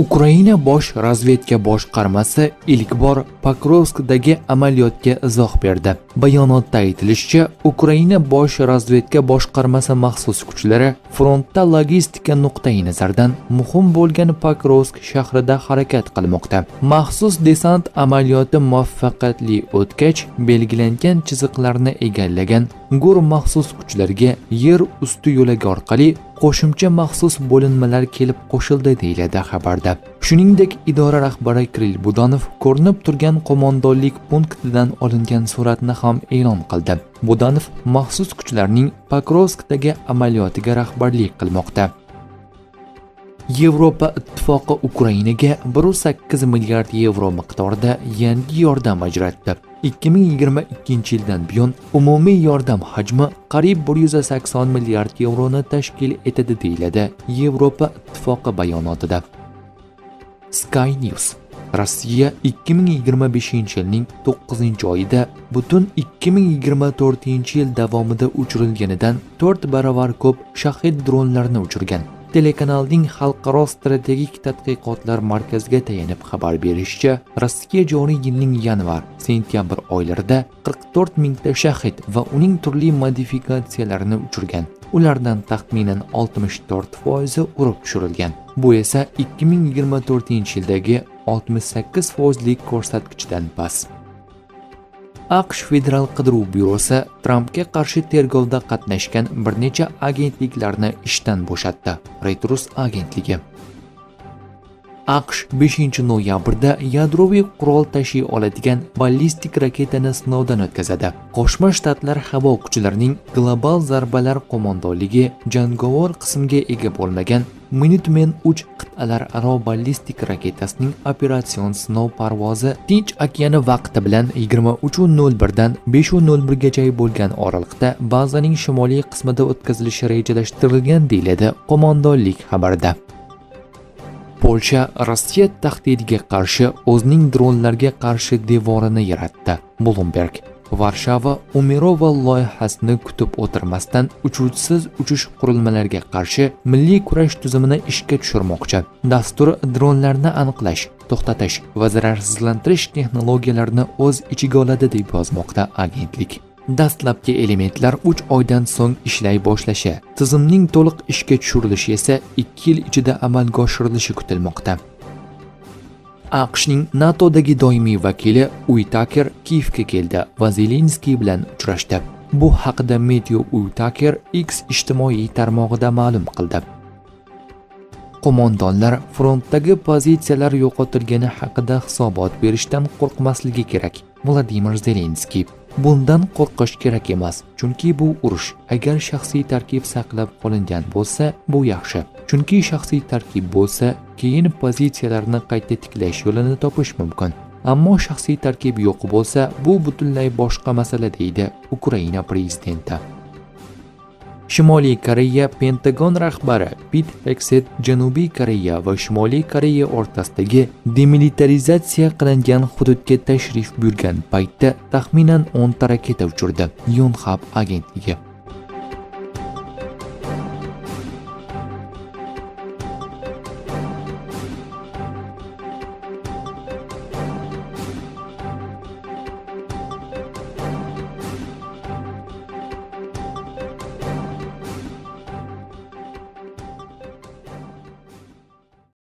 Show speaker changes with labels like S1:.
S1: Ukraina bosh razvedka boshqarmasi ilk bor Pokrovskdagi amaliyotga izoh berdi. Bayonotda aytilishicha, Ukraina bosh razvedka boshqarmasi maxsus kuchlari frontda logistika nuqtai nazaridan muhim bo'lgan Pokrovsk shahrida harakat qilmoqda. Maxsus desant amaliyoti muvaffaqiyatli o'tgach, belgilangan chiziqlarni egallagan Gur maxsus kuchlarga yer usti yo'lagi orqali qo'shimcha maxsus bo'linmalar kelib qo'shildi deyiladi xabarda. Shuningdek, idora rahbari Kirill Budanov ko'rinib turgan qo'mondonlik punktidan olingan suratni ham e'lon qildi. Budanov maxsus kuchlarning Pokrovskdagi amaliyotiga rahbarlik qilmoqda. Yevropa ittifoqi Ukrainaga 1.8 milliard yevro miqdorida yangi yordam ajratdi. 2022 yildan buyon umumiy yordam hajmi qariyb 180 milliard yevroni tashkil etadi deyiladi Yevropa ittifoqi bayonotida. Sky News: Rossiya 2025 yilning 9-oyida butun 2024 yil davomida uchirilganidan 4 baravar ko'p shahid dronlarni uchirgan. Telekanalning Xalqaro strategik tadqiqotlar markaziga tayanib xabar berishicha, Rossiya joriy yilning yanvar-sentyabr oylarida 44 mingta shahid va uning turli modifikatsiyalarini uchirgan. Ulardan taxminan 64% urib tushirilgan. Bu esa 2024 yildagi 68% ko'rsatkichdan past. AQSh Federal qidiruv byurosi Trampga qarshi tergovda qatnashgan bir necha agentliklarni ishdan bo'shatdi. Reuters agentligi. AQSh 5-noyabrda yadroviy qurol tashiy oladigan ballistik raketani sinovdan o'tkazadi. Qo'shma Shtatlar havo kuchlarining global zarbalar qo'mondonligi jangovar qismga ega bo'lmagan Minuteman 3 qit'alararo ballistik raketasining operatsion sinov parvozi Tinch okeani vaqti bilan 23:01 dan 5:01 gacha bo'lgan oralikda bazaning shimoliy qismida o'tkazilishi rejalashtirilgan deyiladi qo'mondonlik xabarida. Polsha Rossiya tahdidiga qarshi o'zining dronlarga qarshi devorini yaratdi. Bloomberg: Varshava Umirova loyihasini kutib o'tirmasdan uchuvchisiz uchish qurilmalariga qarshi milliy kurash tuzumini ishga tushirmoqchi. Dastur dronlarni aniqlash, to'xtatish va zararsizlantirish texnologiyalarini o'z ichiga oladi deb yozmoqda agentlik. Dastlabki elementlar 3 oydan so'ng ishlay boshlashi, tizimning to'liq ishga tushirilishi esa 2 yil ichida amalga oshirilishi kutilmoqda. AQShning NATOdagi doimiy vakili Uytaker Kiyevga keldi va Zelenskiy bilan uchrashdi. Bu haqida Matthew Uytaker X ijtimoiy tarmog'ida ma'lum qildi. Qo'mondonlar frontdagi pozitsiyalar yo'qotilgani haqida hisobot berishdan qo'rqmasligi kerak. Vladimir Zelenskiy: Bundan qo'rqish kerak emas, chunki bu urush. Agar shaxsiy tarkib saqlab qolingan bo'lsa, bu yaxshi. Chunki shaxsiy tarkib bo'lsa, keyin pozitsiyalarni qayta tiklash yo'lini topish mumkin. Ammo shaxsiy tarkib yo'q bo'lsa, bu butunlay boshqa masala deydi Ukraina prezidenti. Shimoliy Koreya Pentagon rahbari Pete Hegseth Janubiy Koreya va Shimoliy Koreya o'rtasidagi demilitarizatsiya qilingan hududga tashrif buyurgan paytda taxminan 10 ta raketa uchirdi. Yonhap agentligi.